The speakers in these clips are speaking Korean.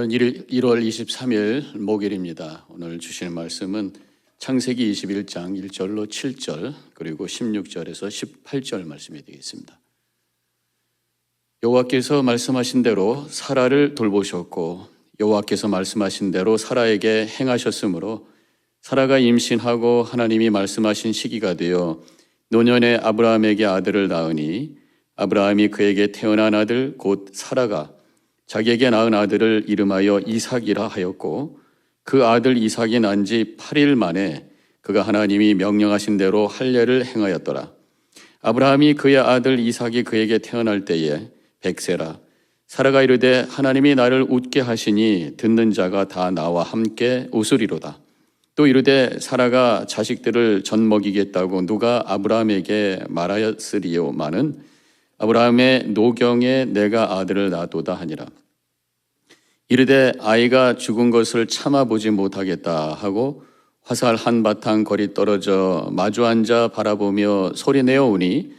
오늘은 1월 23일 목요일입니다. 오늘 주시는 말씀은 창세기 21장 1절로 7절 그리고 16절에서 18절 말씀이 되겠습니다. 여호와께서 말씀하신 대로 사라를 돌보셨고 여호와께서 말씀하신 대로 사라에게 행하셨으므로 사라가 임신하고 하나님이 말씀하신 시기가 되어 노년에 아브라함에게 아들을 낳으니 아브라함이 그에게 태어난 아들 곧 사라가 자기에게 낳은 아들을 이름하여 이삭이라 하였고 그 아들 이삭이 난 지 8일 만에 그가 하나님이 명령하신 대로 할례를 행하였더라. 아브라함이 그의 아들 이삭이 그에게 태어날 때에 백세라 사라가 이르되 하나님이 나를 웃게 하시니 듣는 자가 다 나와 함께 웃으리로다. 또 이르되 사라가 자식들을 젖먹이겠다고 누가 아브라함에게 말하였으리요마는 아브라함의 노경에 내가 아들을 낳도다 하니라. 이르되 아이가 죽은 것을 참아보지 못하겠다 하고 화살 한바탕 거리 떨어져 마주 앉아 바라보며 소리내어 우니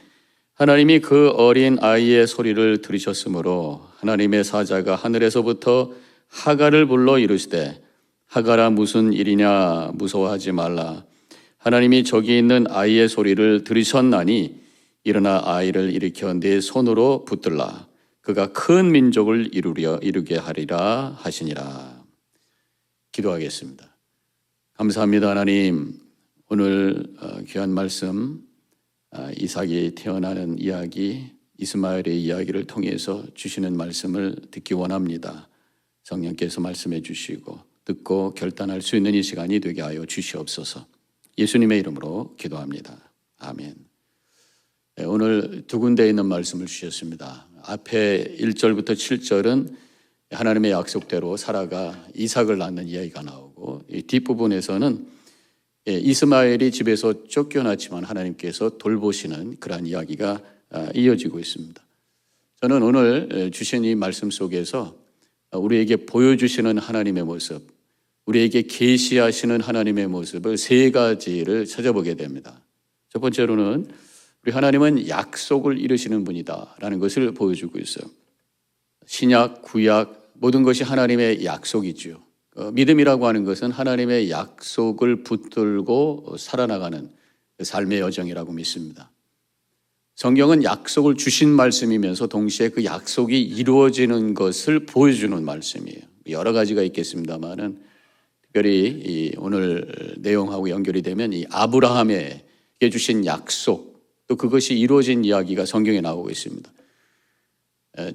하나님이 그 어린 아이의 소리를 들으셨으므로 하나님의 사자가 하늘에서부터 하갈을 불러 이르시되 하갈아 무슨 일이냐 무서워하지 말라. 하나님이 저기 있는 아이의 소리를 들으셨나니 일어나 아이를 일으켜 네 손으로 붙들라. 그가 큰 민족을 이루게 하리라 하시니라. 기도하겠습니다. 감사합니다. 하나님, 오늘 귀한 말씀 이삭이 태어나는 이야기, 이스마엘의 이야기를 통해서 주시는 말씀을 듣기 원합니다. 성령께서 말씀해 주시고 듣고 결단할 수 있는 이 시간이 되게 하여 주시옵소서. 예수님의 이름으로 기도합니다. 아멘. 오늘 두 군데에 있는 말씀을 주셨습니다. 앞에 1절부터 7절은 하나님의 약속대로 사라가 이삭을 낳는 이야기가 나오고 이 뒷부분에서는 이스마엘이 집에서 쫓겨났지만 하나님께서 돌보시는 그러한 이야기가 이어지고 있습니다. 저는 오늘 주신 이 말씀 속에서 우리에게 보여주시는 하나님의 모습, 우리에게 계시하시는 하나님의 모습을 세 가지를 찾아보게 됩니다. 첫 번째로는 우리 하나님은 약속을 이루시는 분이다라는 것을 보여주고 있어요. 신약, 구약 모든 것이 하나님의 약속이죠. 믿음이라고 하는 것은 하나님의 약속을 붙들고 살아나가는 삶의 여정이라고 믿습니다. 성경은 약속을 주신 말씀이면서 동시에 그 약속이 이루어지는 것을 보여주는 말씀이에요. 여러 가지가 있겠습니다만은 특별히 오늘 내용하고 연결이 되면 이 아브라함에게 주신 약속 또 그것이 이루어진 이야기가 성경에 나오고 있습니다.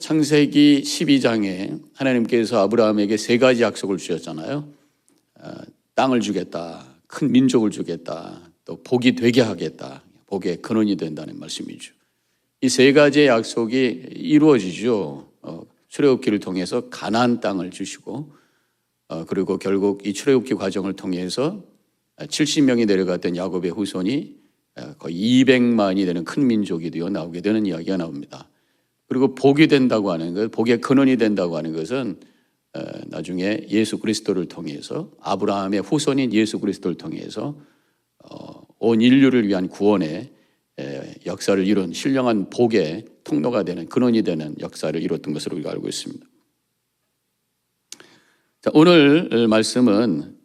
창세기 12장에 하나님께서 아브라함에게 세 가지 약속을 주셨잖아요. 땅을 주겠다, 큰 민족을 주겠다, 또 복이 되게 하겠다, 복의 근원이 된다는 말씀이죠. 이 세 가지의 약속이 이루어지죠. 출애굽기를 통해서 가나안 땅을 주시고 그리고 결국 이 출애굽기 과정을 통해서 70명이 내려갔던 야곱의 후손이 거의 200만이 되는 큰 민족이 되어 나오게 되는 이야기가 나옵니다. 그리고 복이 된다고 하는 것, 복의 근원이 된다고 하는 것은 나중에 예수 그리스도를 통해서 아브라함의 후손인 예수 그리스도를 통해서 온 인류를 위한 구원의 역사를 이룬 신령한 복의 통로가 되는 근원이 되는 역사를 이뤘던 것으로 우리가 알고 있습니다. 자, 오늘 말씀은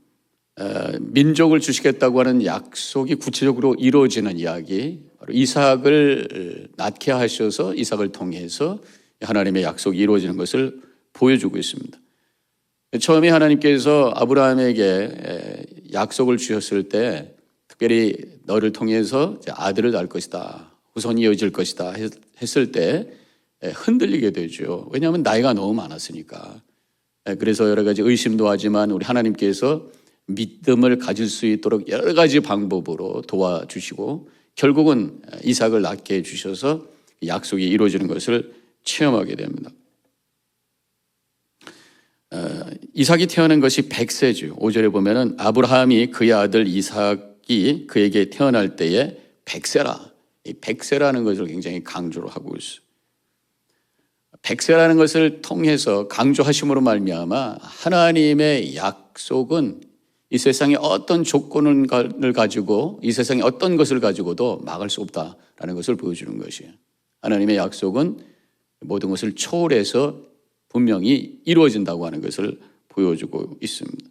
민족을 주시겠다고 하는 약속이 구체적으로 이루어지는 이야기, 바로 이삭을 낳게 하셔서 이삭을 통해서 하나님의 약속이 이루어지는 것을 보여주고 있습니다. 처음에 하나님께서 아브라함에게 약속을 주셨을 때 특별히 너를 통해서 아들을 낳을 것이다, 후손이 이어질 것이다 했을 때 흔들리게 되죠. 왜냐하면 나이가 너무 많았으니까. 그래서 여러 가지 의심도 하지만 우리 하나님께서 믿음을 가질 수 있도록 여러 가지 방법으로 도와주시고 결국은 이삭을 낳게 해주셔서 약속이 이루어지는 것을 체험하게 됩니다. 이삭이 태어난 것이 100세죠. 5절에 보면은 아브라함이 그의 아들 이삭이 그에게 태어날 때에 100세라. 이 100세라는 것을 굉장히 강조를 하고 있어요. 100세라는 것을 통해서 강조하심으로 말미암아 하나님의 약속은 이 세상에 어떤 조건을 가지고 이 세상에 어떤 것을 가지고도 막을 수 없다라는 것을 보여주는 것이에요. 하나님의 약속은 모든 것을 초월해서 분명히 이루어진다고 하는 것을 보여주고 있습니다.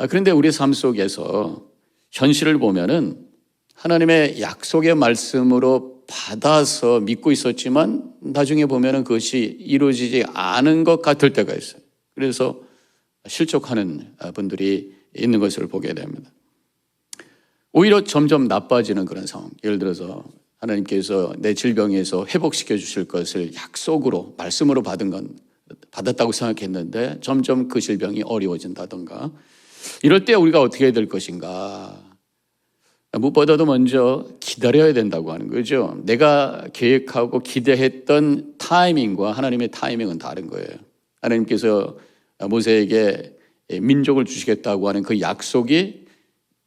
그런데 우리 삶 속에서 현실을 보면은 하나님의 약속의 말씀으로 받아서 믿고 있었지만 나중에 보면은 그것이 이루어지지 않은 것 같을 때가 있어요. 그래서 실족하는 분들이 있는 것을 보게 됩니다. 오히려 점점 나빠지는 그런 상황. 예를 들어서 하나님께서 내 질병에서 회복시켜 주실 것을 약속으로 말씀으로 받았다고 생각했는데 점점 그 질병이 어려워진다던가, 이럴 때 우리가 어떻게 해야 될 것인가? 무엇보다도 먼저 기다려야 된다고 하는 거죠. 내가 계획하고 기대했던 타이밍과 하나님의 타이밍은 다른 거예요. 하나님께서 모세에게 민족을 주시겠다고 하는 그 약속이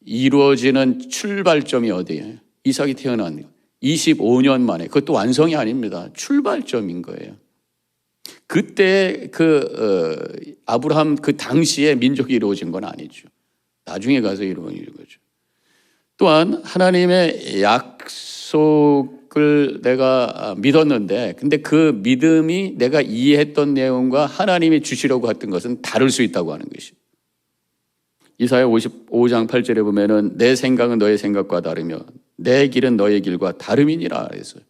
이루어지는 출발점이 어디예요? 이삭이 태어난 25년 만에, 그것도 완성이 아닙니다. 출발점인 거예요. 그때 아브라함 그 당시에 민족이 이루어진 건 아니죠. 나중에 가서 이루어진 거죠. 또한 하나님의 약속을 내가 믿었는데, 근데 그 믿음이 내가 이해했던 내용과 하나님이 주시려고 했던 것은 다를 수 있다고 하는 것이죠. 이사야 55장 8절에 보면은 내 생각은 너의 생각과 다르며 내 길은 너의 길과 다름이니라 그랬어요.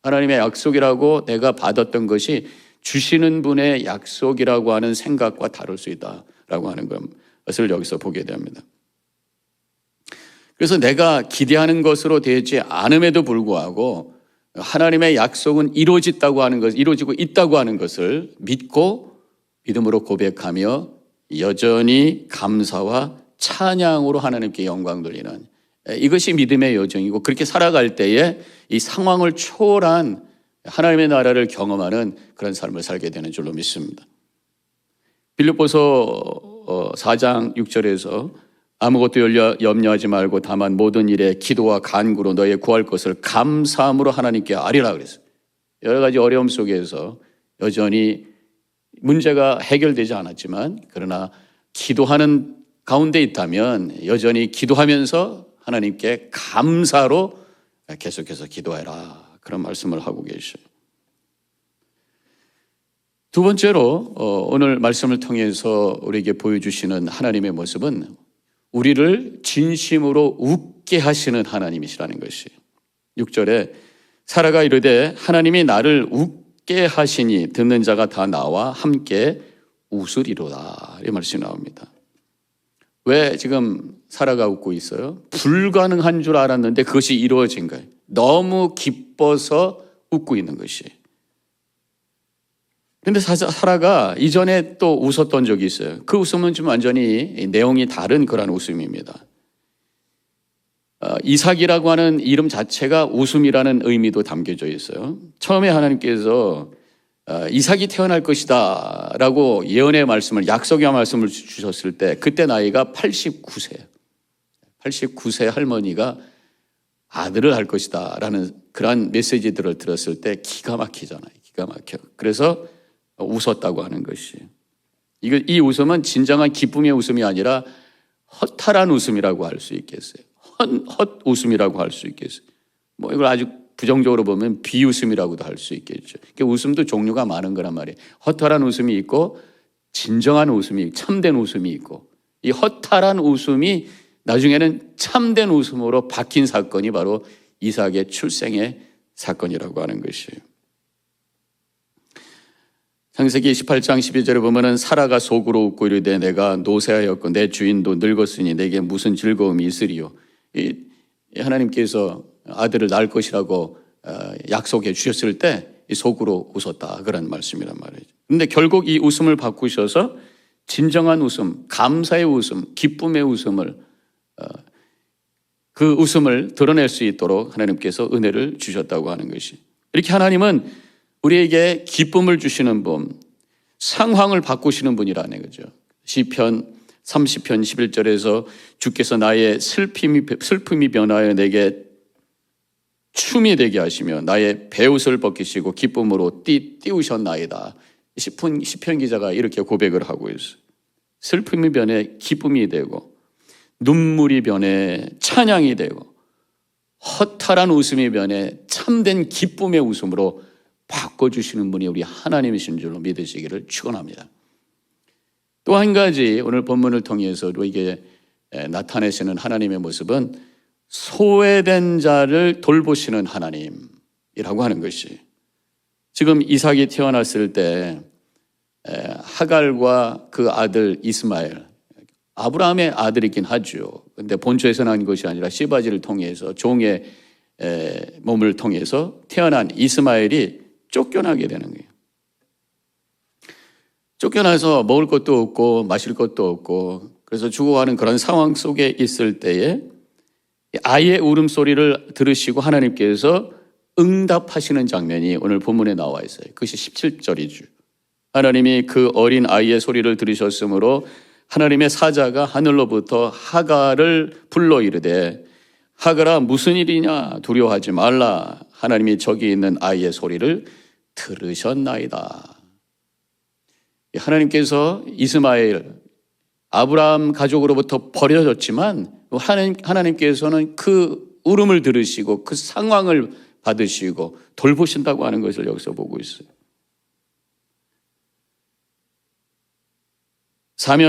하나님의 약속이라고 내가 받았던 것이 주시는 분의 약속이라고 하는 생각과 다를 수 있다라고 하는 것을 여기서 보게 됩니다. 그래서 내가 기대하는 것으로 되지 않음에도 불구하고 하나님의 약속은 이루어지고 있다고 하는 것을 믿고 믿음으로 고백하며 여전히 감사와 찬양으로 하나님께 영광 돌리는, 이것이 믿음의 여정이고, 그렇게 살아갈 때에 이 상황을 초월한 하나님의 나라를 경험하는 그런 삶을 살게 되는 줄로 믿습니다. 빌립보서 4장 6절에서 아무것도 염려하지 말고 다만 모든 일에 기도와 간구로 너의 구할 것을 감사함으로 하나님께 아뢰라 그랬어요. 여러 가지 어려움 속에서 여전히 문제가 해결되지 않았지만, 그러나 기도하는 가운데 있다면 여전히 기도하면서 하나님께 감사로 계속해서 기도해라, 그런 말씀을 하고 계셔요. 두 번째로 오늘 말씀을 통해서 우리에게 보여주시는 하나님의 모습은 우리를 진심으로 웃게 하시는 하나님이시라는 것이에요. 6절에 사라가 이르되 하나님이 나를 웃게 하시니 듣는 자가 다 나와 함께 웃으리로다, 이 말씀이 나옵니다. 왜 지금 사라가 웃고 있어요? 불가능한 줄 알았는데 그것이 이루어진 거예요. 너무 기뻐서 웃고 있는 것이에요. 그런데 사라가 이전에 또 웃었던 적이 있어요. 그 웃음은 좀 완전히 내용이 다른 그런 웃음입니다. 이삭이라고 하는 이름 자체가 웃음이라는 의미도 담겨져 있어요. 처음에 하나님께서 이삭이 태어날 것이다 라고 예언의 말씀을, 약속의 말씀을 주셨을 때 그때 나이가 89세예요. 89세 할머니가 아들을 할 것이다 라는 그런 메시지들을 들었을 때 기가 막히잖아요. 기가 막혀. 그래서 웃었다고 하는 것이에요. 이 웃음은 진정한 기쁨의 웃음이 아니라 허탈한 웃음이라고 할 수 있겠어요. 헛 웃음이라고 할 수 있겠어요. 뭐 이걸 아주 부정적으로 보면 비웃음이라고도 할 수 있겠죠. 웃음도 종류가 많은 거란 말이에요. 허탈한 웃음이 있고 진정한 웃음이, 참된 웃음이 있고, 이 허탈한 웃음이 나중에는 참된 웃음으로 바뀐 사건이 바로 이삭의 출생의 사건이라고 하는 것이에요. 창세기 18장 12절에 보면은 사라가 속으로 웃고 이르되 내가 노쇠하였고 내 주인도 늙었으니 내게 무슨 즐거움이 있으리요. 하나님께서 아들을 낳을 것이라고 약속해 주셨을 때 속으로 웃었다, 그런 말씀이란 말이죠. 그런데 결국 이 웃음을 바꾸셔서 진정한 웃음, 감사의 웃음, 기쁨의 웃음을, 그 웃음을 드러낼 수 있도록 하나님께서 은혜를 주셨다고 하는 것이, 이렇게 하나님은 우리에게 기쁨을 주시는 분, 상황을 바꾸시는 분이라는 거죠. 시편 30편 11절에서 주께서 나의 슬픔이 변하여 내게 춤이 되게 하시며 나의 배옷을 벗기시고 기쁨으로 띄우셨나이다. 시편 기자가 이렇게 고백을 하고 있어요. 슬픔이 변해 기쁨이 되고, 눈물이 변해 찬양이 되고, 허탈한 웃음이 변해 참된 기쁨의 웃음으로 바꿔주시는 분이 우리 하나님이신 줄로 믿으시기를 축원합니다. 또 한 가지 오늘 본문을 통해서 우리에게 나타내시는 하나님의 모습은 소외된 자를 돌보시는 하나님이라고 하는 것이, 지금 이삭이 태어났을 때 하갈과 그 아들 이스마엘, 아브라함의 아들이긴 하죠. 근데 본초에서 난 것이 아니라 시바지를 통해서 종의 몸을 통해서 태어난 이스마엘이 쫓겨나게 되는 거예요. 쫓겨나서 먹을 것도 없고 마실 것도 없고 그래서 죽어가는 그런 상황 속에 있을 때에 아이의 울음소리를 들으시고 하나님께서 응답하시는 장면이 오늘 본문에 나와 있어요. 그것이 17절이죠. 하나님이 그 어린 아이의 소리를 들으셨으므로 하나님의 사자가 하늘로부터 하갈을 불러 이르되 하갈아 무슨 일이냐 두려워하지 말라 하나님이 저기 있는 아이의 소리를 들으셨나이다. 하나님께서 이스마엘 아브라함 가족으로부터 버려졌지만 하나님께서는 그 울음을 들으시고 그 상황을 받으시고 돌보신다고 하는 것을 여기서 보고 있어요.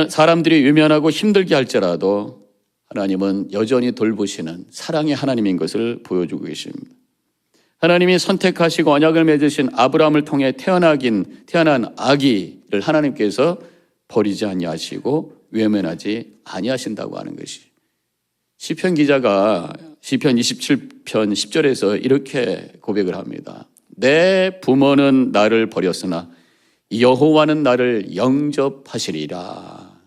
사람들이 외면하고 힘들게 할지라도 하나님은 여전히 돌보시는 사랑의 하나님인 것을 보여주고 계십니다. 하나님이 선택하시고 언약을 맺으신 아브라함을 통해 태어난 아기를 하나님께서 버리지 아니하시고 외면하지 아니하신다고 하는 것이, 시편 기자가 시편 27편 10절에서 이렇게 고백을 합니다. 내 부모는 나를 버렸으나 여호와는 나를 영접하시리라.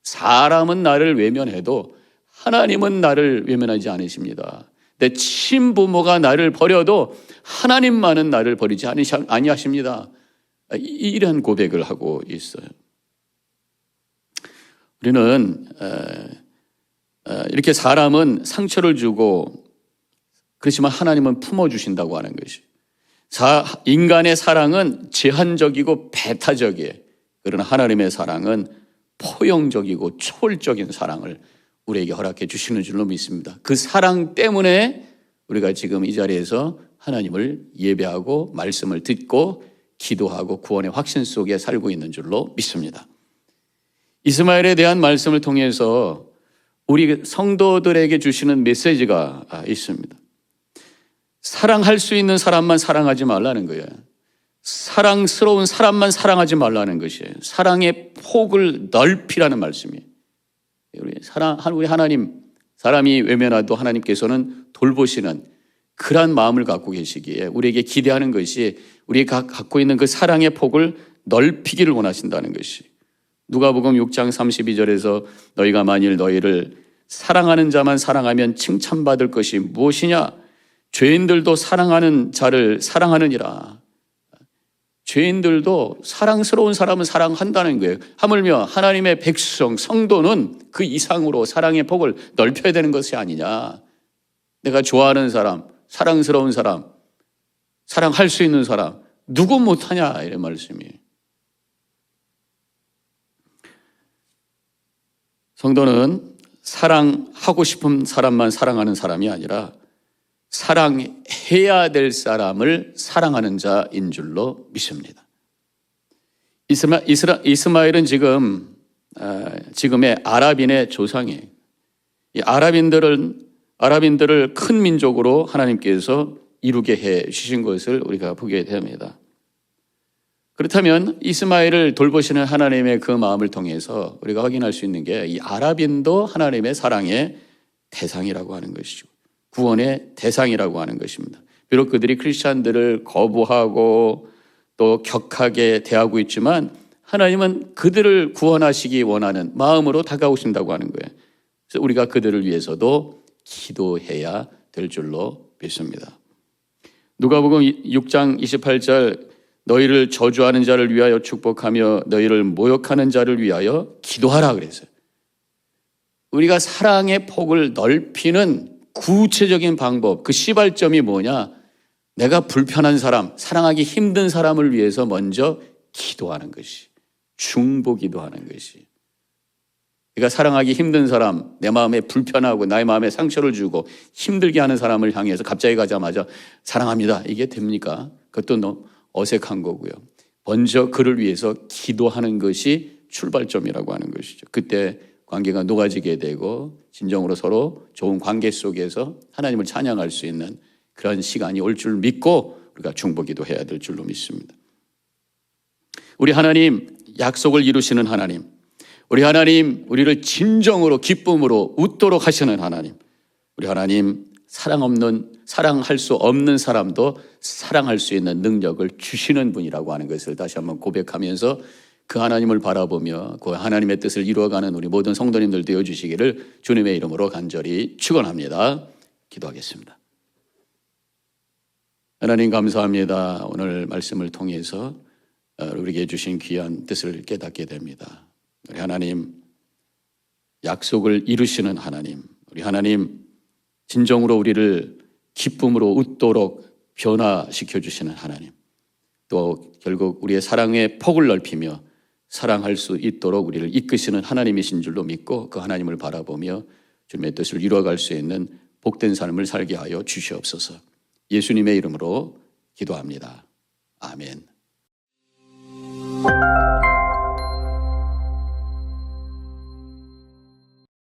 사람은 나를 외면해도 하나님은 나를 외면하지 않으십니다. 내 친부모가 나를 버려도 하나님만은 나를 버리지 아니하십니다. 이런 고백을 하고 있어요. 우리는 이렇게 사람은 상처를 주고 그렇지만 하나님은 품어주신다고 하는 것이, 인간의 사랑은 제한적이고 배타적이에요. 그러나 하나님의 사랑은 포용적이고 초월적인 사랑을 우리에게 허락해 주시는 줄로 믿습니다. 그 사랑 때문에 우리가 지금 이 자리에서 하나님을 예배하고 말씀을 듣고 기도하고 구원의 확신 속에 살고 있는 줄로 믿습니다. 이스마엘에 대한 말씀을 통해서 우리 성도들에게 주시는 메시지가 있습니다. 사랑할 수 있는 사람만 사랑하지 말라는 거예요. 사랑스러운 사람만 사랑하지 말라는 것이에요. 사랑의 폭을 넓히라는 말씀이에요. 우리 하나님, 사람이 외면하도 하나님께서는 돌보시는 그러한 마음을 갖고 계시기에 우리에게 기대하는 것이 우리가 갖고 있는 그 사랑의 폭을 넓히기를 원하신다는 것이, 누가복음 6장 32절에서 너희가 만일 너희를 사랑하는 자만 사랑하면 칭찬받을 것이 무엇이냐? 죄인들도 사랑하는 자를 사랑하느니라. 죄인들도 사랑스러운 사람은 사랑한다는 거예요. 하물며 하나님의 백성, 성도는 그 이상으로 사랑의 폭을 넓혀야 되는 것이 아니냐. 내가 좋아하는 사람, 사랑스러운 사람, 사랑할 수 있는 사람, 누구 못하냐, 이런 말씀이에요. 성도는 사랑하고 싶은 사람만 사랑하는 사람이 아니라 사랑해야 될 사람을 사랑하는 자인 줄로 믿습니다. 이스마엘은 지금의 아랍인의 조상이에요. 이 아랍인들을 큰 민족으로 하나님께서 이루게 해 주신 것을 우리가 보게 됩니다. 그렇다면 이스마엘을 돌보시는 하나님의 그 마음을 통해서 우리가 확인할 수 있는 게 이 아랍인도 하나님의 사랑의 대상이라고 하는 것이죠. 구원의 대상이라고 하는 것입니다. 비록 그들이 크리스찬들을 거부하고 또 격하게 대하고 있지만 하나님은 그들을 구원하시기 원하는 마음으로 다가오신다고 하는 거예요. 그래서 우리가 그들을 위해서도 기도해야 될 줄로 믿습니다. 누가복음 6장 28절 너희를 저주하는 자를 위하여 축복하며 너희를 모욕하는 자를 위하여 기도하라 그랬어요. 우리가 사랑의 폭을 넓히는 구체적인 방법, 그 시발점이 뭐냐? 내가 불편한 사람, 사랑하기 힘든 사람을 위해서 먼저 기도하는 것이, 중보기도하는 것이. 그러니까 사랑하기 힘든 사람, 내 마음에 불편하고 나의 마음에 상처를 주고 힘들게 하는 사람을 향해서 갑자기 가자마자 사랑합니다, 이게 됩니까? 그것도 너무 어색한 거고요. 먼저 그를 위해서 기도하는 것이 출발점이라고 하는 것이죠. 그때 관계가 녹아지게 되고 진정으로 서로 좋은 관계 속에서 하나님을 찬양할 수 있는 그런 시간이 올 줄 믿고 우리가 중보기도 해야 될 줄로 믿습니다. 우리 하나님, 약속을 이루시는 하나님, 우리 하나님, 우리를 진정으로 기쁨으로 웃도록 하시는 하나님, 우리 하나님, 사랑할 수 없는 사람도 사랑할 수 있는 능력을 주시는 분이라고 하는 것을 다시 한번 고백하면서 그 하나님을 바라보며 그 하나님의 뜻을 이루어가는 우리 모든 성도님들 되어주시기를 주님의 이름으로 간절히 축원합니다. 기도하겠습니다. 하나님 감사합니다. 오늘 말씀을 통해서 우리에게 주신 귀한 뜻을 깨닫게 됩니다. 우리 하나님, 약속을 이루시는 하나님, 우리 하나님, 진정으로 우리를 기쁨으로 웃도록 변화시켜 주시는 하나님, 또 결국 우리의 사랑의 폭을 넓히며 사랑할 수 있도록 우리를 이끄시는 하나님이신 줄로 믿고 그 하나님을 바라보며 주님의 뜻을 이루어갈 수 있는 복된 삶을 살게 하여 주시옵소서. 예수님의 이름으로 기도합니다. 아멘.